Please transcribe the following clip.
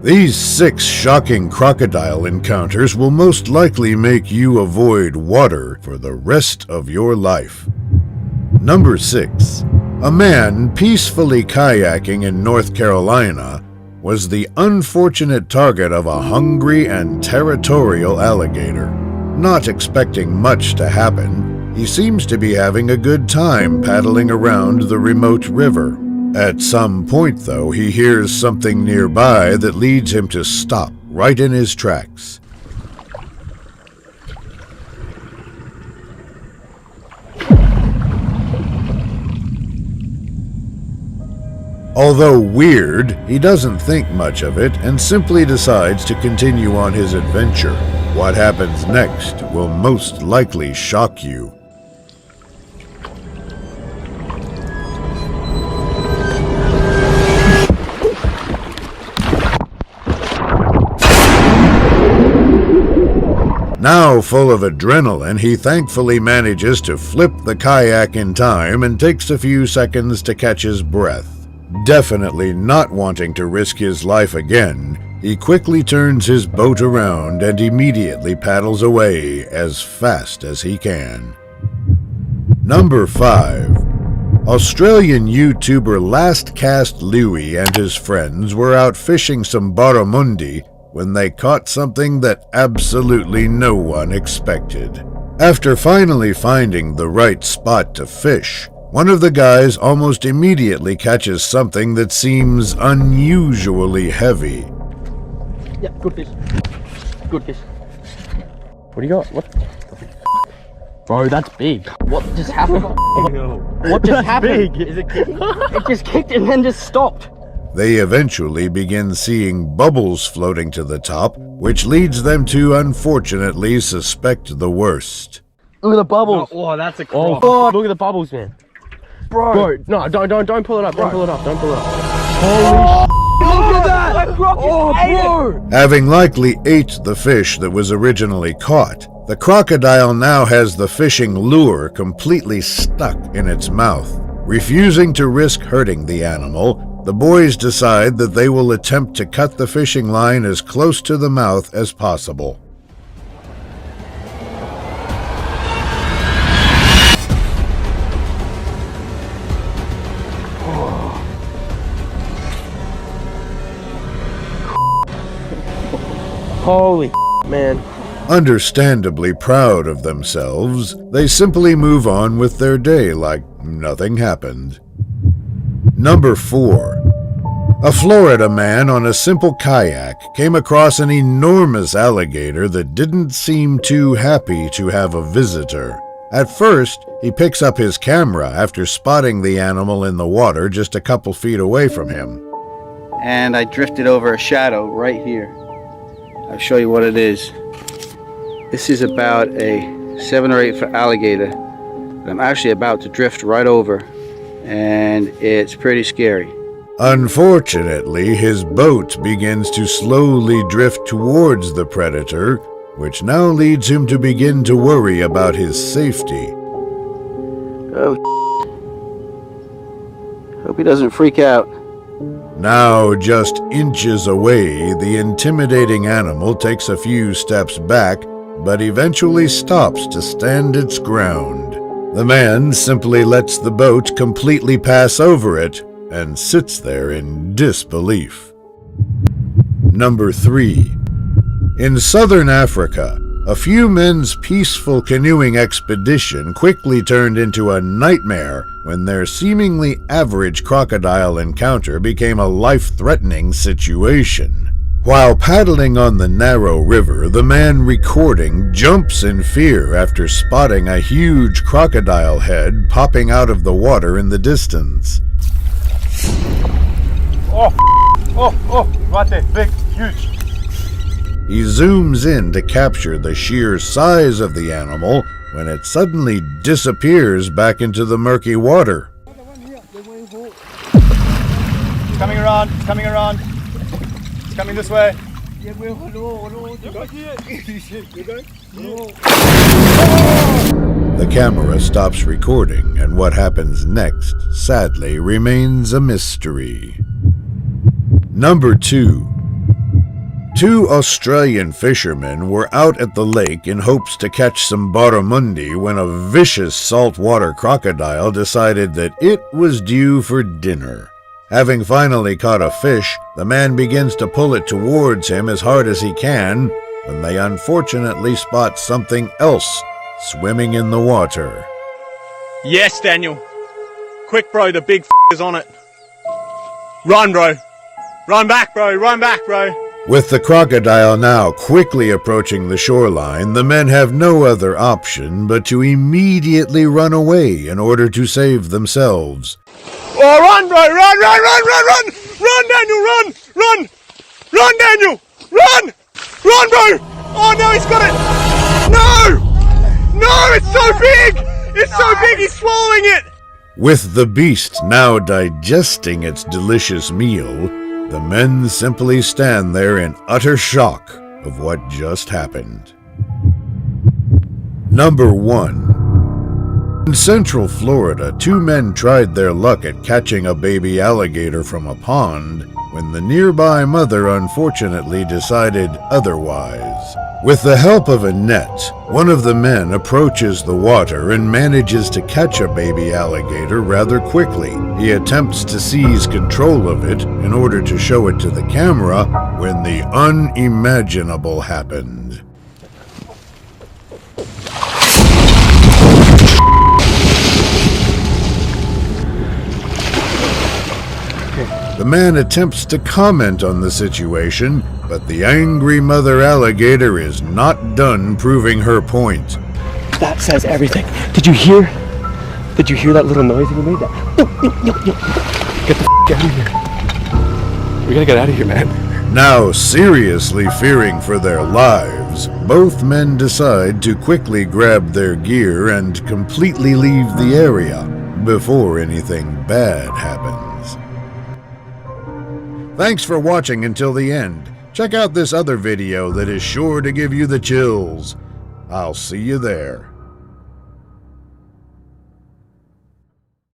These 6 shocking crocodile encounters will most likely make you avoid water for the rest of your life. Number 6. A man peacefully kayaking in North Carolina was the unfortunate target of a hungry and territorial alligator. Not expecting much to happen, he seems to be having a good time paddling around the remote river. At some point, though, he hears something nearby that leads him to stop right in his tracks. Although weird, he doesn't think much of it and simply decides to continue on his adventure. What happens next will most likely shock you. Now full of adrenaline, he thankfully manages to flip the kayak in time and takes a few seconds to catch his breath. Definitely not wanting to risk his life again, he quickly turns his boat around and immediately paddles away as fast as he can. Number 5. Australian YouTuber Last Cast Louie and his friends were out fishing some barramundi when they caught something that absolutely no one expected. After finally finding the right spot to fish, one of the guys almost immediately catches something that seems unusually heavy. Yeah, good fish. Good fish. What do you got? What? Bro, that's big. What just happened? What just happened? Big. Is it kicking? It just kicked and then just stopped. They eventually begin seeing bubbles floating to the top, which leads them to unfortunately suspect the worst. Look at the bubbles. Oh, that's a croc. Oh, look at the bubbles, man. Bro, no, don't pull it up. Don't pull it up. Don't pull it up. Holy look at that! Oh, bro! Having likely ate the fish that was originally caught, the crocodile now has the fishing lure completely stuck in its mouth. Refusing to risk hurting the animal, the boys decide that they will attempt to cut the fishing line as close to the mouth as possible. Holy man. Understandably proud of themselves, they simply move on with their day like nothing happened. Number 4. A Florida man on a simple kayak came across an enormous alligator that didn't seem too happy to have a visitor. At first, he picks up his camera after spotting the animal in the water just a couple feet away from him. And I drifted over a shadow right here. I'll show you what it is. This is about a 7 or 8 foot alligator that I'm actually about to drift right over, and it's pretty scary. Unfortunately, his boat begins to slowly drift towards the predator, which now leads him to begin to worry about his safety. Oh, hope he doesn't freak out. Now just inches away, the intimidating animal takes a few steps back, but eventually stops to stand its ground. The man simply lets the boat completely pass over it and sits there in disbelief. Number 3. In southern Africa, a few men's peaceful canoeing expedition quickly turned into a nightmare when their seemingly average crocodile encounter became a life-threatening situation. While paddling on the narrow river, the man recording jumps in fear after spotting a huge crocodile head popping out of the water in the distance. Right there, big, huge. He zooms in to capture the sheer size of the animal when it suddenly disappears back into the murky water. It's coming around, it's coming around. It's coming this way. The camera stops recording, and what happens next, sadly, remains a mystery. Number 2. Two Australian fishermen were out at the lake in hopes to catch some barramundi when a vicious saltwater crocodile decided that it was due for dinner. Having finally caught a fish, the man begins to pull it towards him as hard as he can when they unfortunately spot something else swimming in the water. Yes, Daniel. Quick, bro, the big is on it. Run, bro. Run back, bro. Run back, bro. With the crocodile now quickly approaching the shoreline, the men have no other option but to immediately run away in order to save themselves. Oh, run, bro. Run, run, run, run, run. Run, Daniel, run. Run. Run, Daniel. Run. Run, bro. Oh, no, he's got it. No. No, it's so big. It's so big, he's swallowing it. With the beast now digesting its delicious meal, the men simply stand there in utter shock of what just happened. Number 1. In Central Florida, two men tried their luck at catching a baby alligator from a pond when the nearby mother unfortunately decided otherwise. With the help of a net, one of the men approaches the water and manages to catch a baby alligator rather quickly. He attempts to seize control of it in order to show it to the camera when the unimaginable happened. The man attempts to comment on the situation, but the angry mother alligator is not done proving her point. That says everything. Did you hear? Did you hear that little noise that you made? Get the out of here. We gotta get out of here, man. Now seriously fearing for their lives, both men decide to quickly grab their gear and completely leave the area before anything bad happens. Thanks for watching until the end. Check out this other video that is sure to give you the chills. I'll see you there.